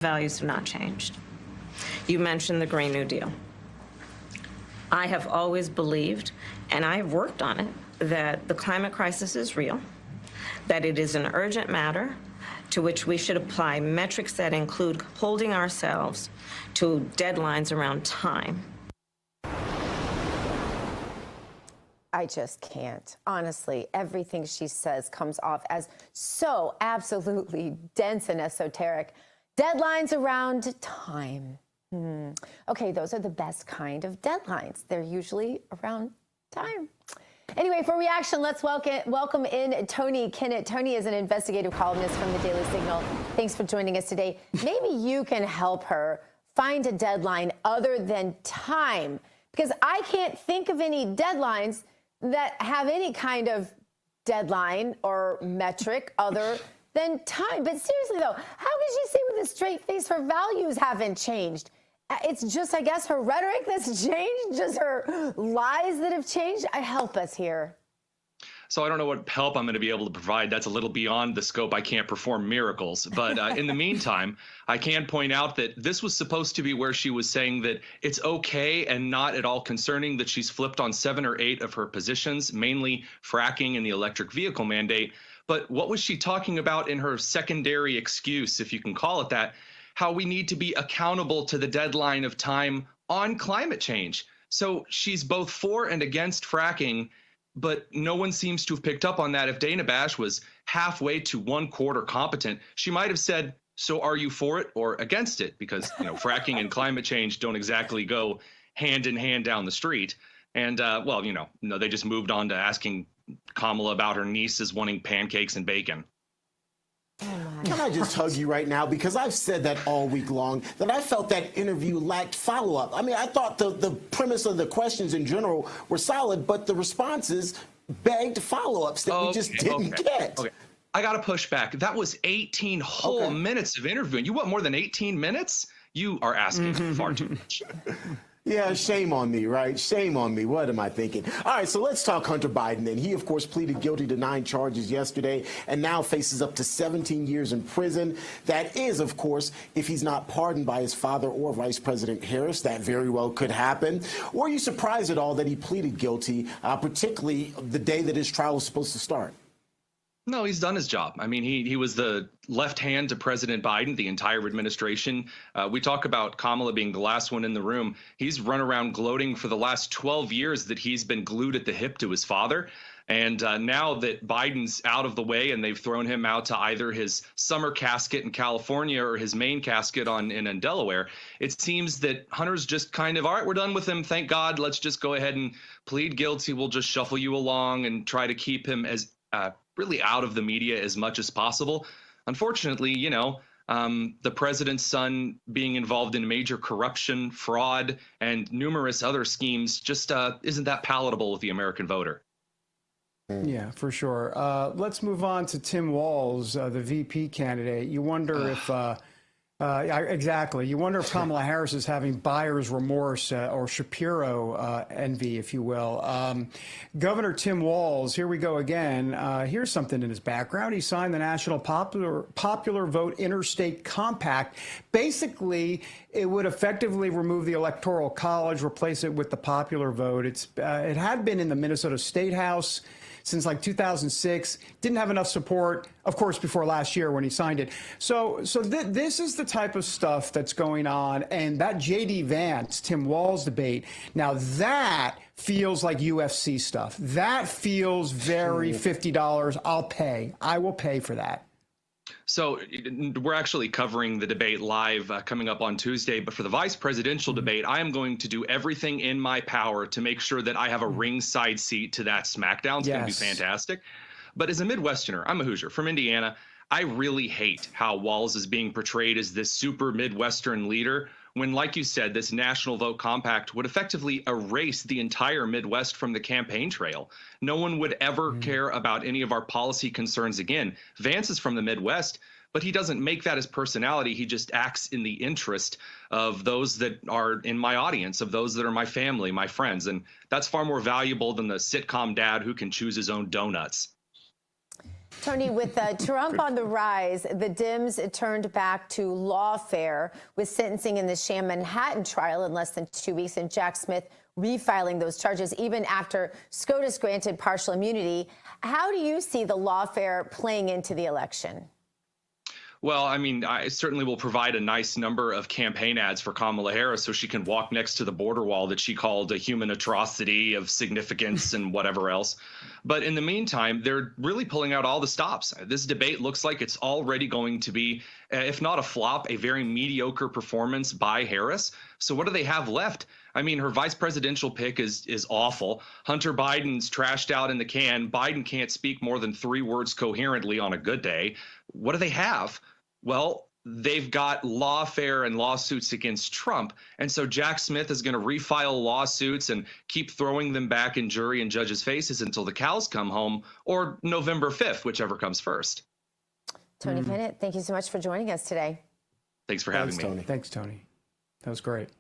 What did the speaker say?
values have not changed. You mentioned the Green New Deal. I have always believed, and I have worked on it, that the climate crisis is real, that it is an urgent matter to which we should apply metrics that include holding ourselves to deadlines around time. I just can't. Honestly, everything she says comes off as so absolutely dense and esoteric. Deadlines around time. Okay, those are the best kind of deadlines. They're usually around time. Anyway, for reaction, let's welcome in Tony Kinnett. Tony is an investigative columnist from the Daily Signal. Thanks for joining us today. Maybe you can help her find a deadline other than time, because I can't think of any deadlines that have any kind of deadline or metric other than time. But seriously, though, how could she say with a straight face her values haven't changed? It's just, I guess, her rhetoric that's changed, just her lies that have changed. Help us here. So I don't know what help I'm going to be able to provide. That's a little beyond the scope. I can't perform miracles. But in the meantime, I can point out that this was supposed to be where she was saying that it's okay and not at all concerning that she's flipped on 7 or 8 of her positions, mainly fracking and the electric vehicle mandate. But what was she talking about in her secondary excuse, if you can call it that? How we need to be accountable to the deadline of time on climate change. So she's both for and against fracking, but no one seems to have picked up on that. If Dana Bash was halfway to 1/4 competent, she might have said, so are you for it or against it? Because, fracking and climate change don't exactly go hand in hand down the street. And, no, they just moved on to asking Kamala about her nieces wanting pancakes and bacon. Can I just hug you right now? Because I've said that all week long, that I felt that interview lacked follow-up. I mean, I thought the premise of the questions in general were solid, but the responses begged follow-ups that we just didn't get. Okay. I got to push back. That was 18 whole minutes of interviewing. You want more than 18 minutes? You are asking far too much. Yeah, shame on me, right? Shame on me. What am I thinking? All right, so let's talk Hunter Biden then. He, of course, pleaded guilty to 9 charges yesterday and now faces up to 17 years in prison. That is, of course, if he's not pardoned by his father or Vice President Harris. That very well could happen. Were you surprised at all that he pleaded guilty, particularly the day that his trial was supposed to start? No, he's done his job. I mean, he was the left hand to President Biden, the entire administration. We talk about Kamala being the last one in the room. He's run around gloating for the last 12 years that he's been glued at the hip to his father. And now that Biden's out of the way and they've thrown him out to either his summer casket in California or his main casket in Delaware, it seems that Hunter's just kind of, all right, we're done with him. Thank God. Let's just go ahead and plead guilty. We'll just shuffle you along and try to keep him as really out of the media as much as possible. Unfortunately, the president's son being involved in major corruption, fraud, and numerous other schemes just isn't that palatable with the American voter. Yeah, for sure. Let's move on to Tim Walz, the VP candidate. You wonder if exactly. You wonder if Kamala Harris is having buyer's remorse or Shapiro envy, if you will. Governor Tim Walz, here we go again. Here's something in his background. He signed the National Popular Vote Interstate Compact. Basically, it would effectively remove the Electoral College, replace it with the popular vote. It had been in the Minnesota State House since like 2006, didn't have enough support, of course, before last year when he signed it. So this is the type of stuff that's going on. And that J.D. Vance, Tim Walz debate, now that feels like UFC stuff. That feels very $50. I'll pay. I will pay for that. So we're actually covering the debate live coming up on Tuesday. But for the vice presidential debate, I am going to do everything in my power to make sure that I have a ringside seat to that SmackDown. It's going to be fantastic. But as a Midwesterner, I'm a Hoosier from Indiana. I really hate how Walz is being portrayed as this super Midwestern leader when, like you said, this National Vote Compact would effectively erase the entire Midwest from the campaign trail. No one would ever care about any of our policy concerns again. Vance is from the Midwest, but he doesn't make that his personality. He just acts in the interest of those that are in my audience, of those that are my family, my friends. And that's far more valuable than the sitcom dad who can choose his own donuts. Tony, with Trump on the rise, the Dems turned back to lawfare with sentencing in the sham Manhattan trial in less than 2 weeks, and Jack Smith refiling those charges even after SCOTUS granted partial immunity. How do you see the lawfare playing into the election? Well, I mean, I certainly will provide a nice number of campaign ads for Kamala Harris so she can walk next to the border wall that she called a human atrocity of significance and whatever else. But in the meantime, they're really pulling out all the stops. This debate looks like it's already going to be, if not a flop, a very mediocre performance by Harris. So what do they have left? I mean, her vice presidential pick is awful. Hunter Biden's trashed out in the can. Biden can't speak more than 3 words coherently on a good day. What do they have? Well, they've got lawfare and lawsuits against Trump. And so Jack Smith is going to refile lawsuits and keep throwing them back in jury and judges' faces until the cows come home, or November 5th, whichever comes first. Tony Kinnett, thank you so much for joining us today. Thanks for having me. Tony. Thanks, Tony. That was great.